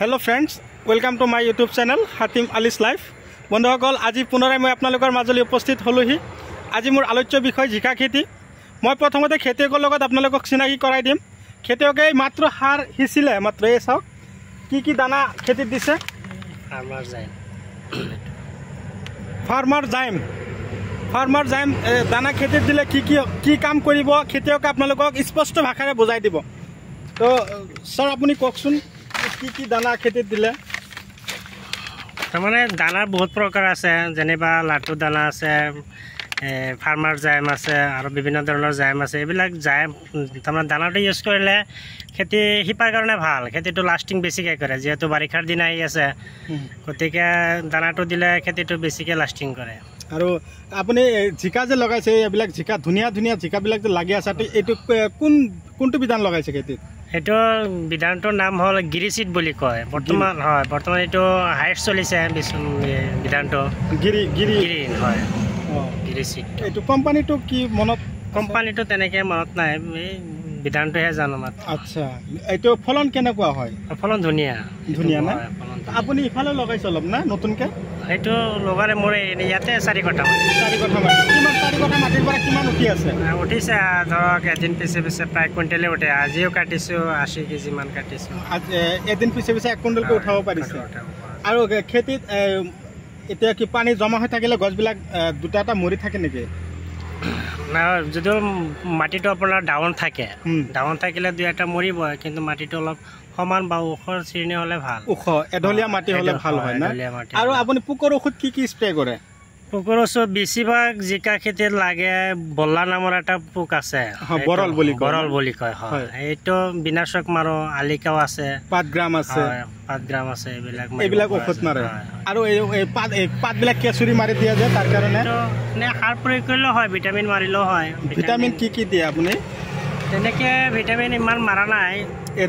Hello friends, welcome to my YouTube channel Hatim Ali's life. बंधुসকল, আজি পুনৰাই মই আপোনালোকৰ মাজলৈ উপস্থিত হলোহি। আজি মোৰ আলোচ্য বিষয় জিকা খেতি। মই প্ৰথমতে খেতিয়কৰ লগত আপোনালোকক চিনাকি কৰাই দিম। খেতিয়কে মাত্ৰ সাৰ সিঁচিলে, মাত্ৰ এই চাওক কি দানা খেতিত দিছে। ফাৰ্মাৰ জাইম দানা খেতিত দিলে কি কাম কৰিব খেতিয়কে আপোনালোকক স্পষ্ট ভাষাৰে বুজাই দিব। তো স্যাৰ আপুনি কওকচোন কি দানা খেতিত দিলে। তাৰমানে দানাৰ বহুত প্ৰকাৰ আছে, যেনিবা লাটু দানা আছে, ফাৰ্মাৰ জাইম আছে আৰু বিভিন্ন ধৰণৰ জাইম আছে। এইবিলাক জাইম তাৰমানে দানাটো ইউজ কৰিলে খেতি শিপাৰ কাৰণে ভাল, খেতিটো লাষ্টিং বেছিকৈ কৰে। যিহেতু বাৰিষাৰ দিন আহি আছে, গতিকে দানাটো দিলে খেতিটো বেছিকৈ লাষ্টিং কৰে। আৰু আপুনি জিকা যে লগাইছে, এইবিলাক জিকা ধুনীয়া জিকাবিলাক যে লাগি আছে, এইটো কোনটো বিধান লগাইছে খেতিত? এইটো বিধানটোৰ নাম হ'ল গিৰিচিট বুলি কয়। বৰ্তমান এইটো হাইষ্ট চলিছে বিধানটো গিৰি হয়, গিৰিচিট। এইটো কোম্পানীটো কি মনত? কোম্পানীটো তেনেকৈ মনত নাই, এই বিধানটোহে জানো মাত্ৰ। আচ্ছা, এইটো ফলন কেনেকুৱা হয়? ফলন ধুনীয়া না? আপুনি ইফালে লগাইছে অলপ না নতুনকৈ? সেইটো লগালে মোৰ ইয়াতে 4 কঠা মাটি। 4 কঠা মাটি। কিমান 4 কঠা মাটিৰ পৰা কিমান উঠি আছে? উঠিছে ধৰক এদিন পিছে প্ৰায় কুইণ্টেলে উঠে। আজিও কাটিছোঁ 80 কেজিমান কাটিছোঁ। এদিন পিছে 1 কুইণ্টেলকৈ উঠাব পাৰিছে। আৰু খেতিত এতিয়া কি পানী জমা হৈ থাকিলে গছবিলাক দুটা মৰি থাকে নেকি? যদিও মাটিটো আপোনাৰ ডাউন থাকিলে 2-এটা মৰিব, কিন্তু মাটিটো অলপ সমান বা ওখৰ শ্ৰেণী হ'লে ভাল। ওখ এঢলীয়া মাটি হ'লে ভাল হয় না? আৰু আপুনি পোকৰ ঔষধ কি স্প্ৰে কৰে? পোকৰ ঔষধ বেছিভাগ জিকা খেতিত লাগে। বল্লা নামৰ এটা পোক আছে, বৰল বুলি কয়। হয়, এইটো বিনাশক মাৰো। আলিকাও আছে, পাতগ্ৰাম আছে, এইবিলাক ঔষধ মাৰে। আৰু এই পাতবিলাক কেঁচুৰি মাৰি দিয়া যায়, তাৰ কাৰণে সাৰ প্ৰয়োগ কৰিলেও হয়, ভিটামিন মাৰিলেও হয়। ভিটামিন কি দিয়ে আপুনি? তেনেকৈ ভিটামিন ইমান মাৰা নাই।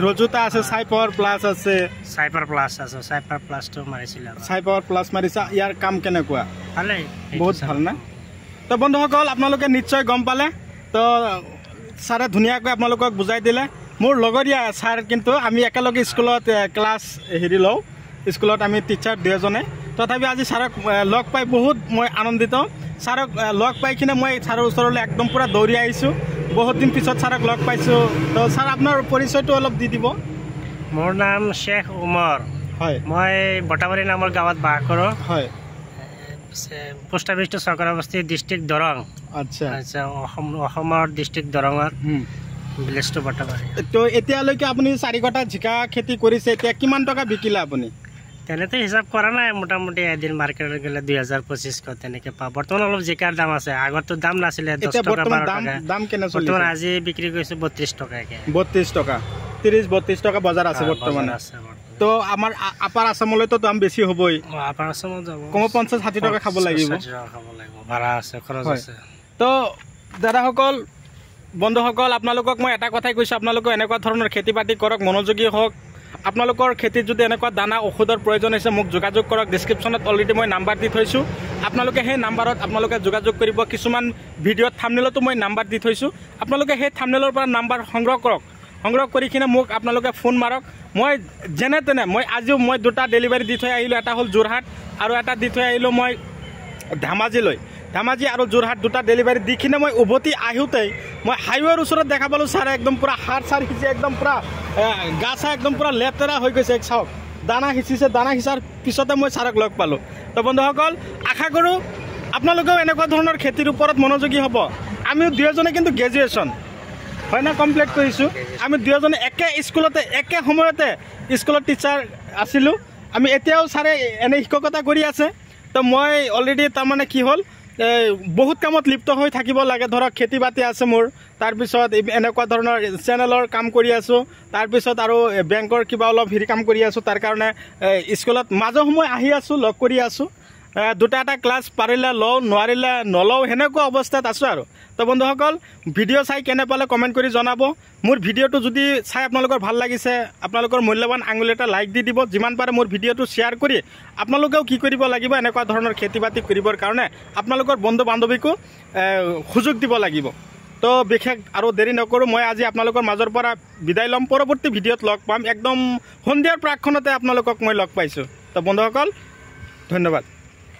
ৰজুতা আছে, সাইপাৱাৰ প্লাছ আছে। সাইপাৰ প্লাছটো মাৰিছিলোঁ। সাইপাৱাৰ প্লাছ মাৰিছা, ইয়াৰ কাম কেনেকুৱা? ভালেই, বহুত ভাল না? তো বন্ধুসকল, আপোনালোকে নিশ্চয় গম পালে। তো ছাৰে ধুনীয়াকৈ আপোনালোকক বুজাই দিলে। মোৰ লগৰীয়া ছাৰ, কিন্তু আমি একেলগে স্কুলত ক্লাছ লওঁ। স্কুলত আমি টিচাৰ 2জনে। তথাপি আজি ছাৰক লগ পাই বহুত মই আনন্দিত। ছাৰক লগ পাই কিনে মই ছাৰৰ ওচৰলৈ একদম পূৰা দৌৰি আহিছোঁ। বহুত দিন পিছত ছাৰক লগ পাইছোঁ। তো ছাৰ, আপোনাৰ পৰিচয়টো অলপ দি দিব। মোৰ নাম শ্বেখ উমৰ। হয়, মই বটাবাৰী নামৰ গাঁৱত বাস কৰোঁ। হয়, পোষ্ট অফিচটো চকৰাবস্তি, ডিষ্ট্ৰিক্ট দৰং। আচ্ছা, অসমৰ ডিষ্ট্ৰিক্ট দৰঙত, ভিলেজটো বটাবাৰী। তো এতিয়ালৈকে আপুনি 4 কঠা জিকা খেতি কৰিছে, এতিয়া কিমান টকা বিকিলে আপুনি? তেনেতে হিচাপ কৰা নাই, মোটামুটি এদিন মাৰ্কেটত গ'লে 2000-2500 তেনেকৈ পাওঁ। বৰ্তমান অলপ জিকাৰ দাম আছে, আগততো দাম নাছিলে 10 টকা 12 টকা। দাম কেনে চলি? বৰ্তমান আজি বিক্ৰী কৰিছোঁ 32 টকাকৈ। 32 টকা, 30-32 টকা বজাৰ আছে বৰ্তমান। তো আমাৰ আপাৰ আসামলৈতো দাম বেছি হ'বই। আপাৰ আসামত যাব কম 50-60 টকা খাব লাগিব, ভাড়া আছে, খৰচ আছে। তো দাদাসকল, বন্ধুসকল, আপোনালোকক মই এটা কথাই কৈছোঁ, আপোনালোকে এনেকুৱা ধৰণৰ খেতি বাতি কৰক, মনোযোগী হওক। আপোনালোকৰ খেতিত যদি এনেকুৱা দানা ঔষধৰ প্ৰয়োজন হৈছে, মোক যোগাযোগ কৰক। ডিছক্ৰিপশ্যনত অলৰেডি মই নাম্বাৰ দি থৈছোঁ। আপোনালোকে সেই নাম্বাৰত যোগাযোগ কৰিব। কিছুমান ভিডিঅ'ত থাম্বনেইলতো মই নাম্বাৰ দি থৈছোঁ। আপোনালোকে সেই থাম্বনেইলৰ পৰা নাম্বাৰ সংগ্ৰহ কৰক। সংগ্ৰহ কৰি কিনে মোক আপোনালোকে ফোন মাৰক। মই যেনে তেনে আজিও 2টা ডেলিভাৰী দি থৈ আহিলোঁ। এটা হ'ল যোৰহাট আৰু এটা দি থৈ আহিলোঁ মই ধেমাজি আৰু যোৰহাট 2টা ডেলিভাৰী দি কিনে মই উভতি আহোঁতেই মই হাইৱেৰ ওচৰত দেখা পালোঁ ছাৰে একদম পূৰা সাৰ সিঁচি, একদম পূৰা গা চা একদম পূৰা লেতেৰা হৈ গৈছে। চাওক, দানা সিঁচিছে। দানা সিঁচাৰ পিছতে মই ছাৰক লগ পালোঁ। তো বন্ধুসকল, আশা কৰোঁ আপোনালোকেও এনেকুৱা ধৰণৰ খেতিৰ ওপৰত মনোযোগী হ'ব। আমিও 2জনে কিন্তু গ্ৰেজুৱেশ্যন হয় না কমপ্লিট কৰিছোঁ। আমি 2জনে একে স্কুলতে, একে সময়তে স্কুলত টিচাৰ আছিলোঁ। আমি এতিয়াও ছাৰে এনে শিক্ষকতা কৰি আছে। তো মই অলৰেডি তাৰমানে কি হ'ল, বহুত কামত লিপ্ত হৈ থাকিব লাগে। ধৰক খেতি বাতি আছে মোৰ, তাৰপিছত এনেকুৱা ধৰণৰ চেনেলৰ কাম কৰি আছোঁ, তাৰপিছত আৰু বেংকৰ কিবা অলপ কাম কৰি আছোঁ। তাৰ কাৰণে স্কুলত মাজে সময় আহি আছোঁ, লগ কৰি আছোঁ। 2টা ক্লাছ পাৰিলে লওঁ, নোৱাৰিলে নলওঁ, সেনেকুৱা অৱস্থাত আছোঁ আৰু। তো বন্ধুসকল, ভিডিঅ' চাই কেনে পালে কমেণ্ট কৰি জনাব। মোৰ ভিডিঅ'টো যদি চাই আপোনালোকৰ ভাল লাগিছে, আপোনালোকৰ মূল্যৱান আঙুলি এটা লাইক দি দিব। যিমান পাৰে মোৰ ভিডিঅ'টো শ্বেয়াৰ কৰি আপোনালোকেও কি কৰিব লাগিব, এনেকুৱা ধৰণৰ খেতি বাতি কৰিবৰ কাৰণে আপোনালোকৰ বন্ধু বান্ধৱীকো সুযোগ দিব লাগিব। তো বিশেষ আৰু দেৰি নকৰোঁ, মই আজি আপোনালোকৰ মাজৰ পৰা বিদায় ল'ম। পৰৱৰ্তী ভিডিঅ'ত লগ পাম। একদম সন্ধিয়াৰ প্ৰাকখনতে আপোনালোকক মই লগ পাইছোঁ। তো বন্ধুসকল ধন্যবাদ।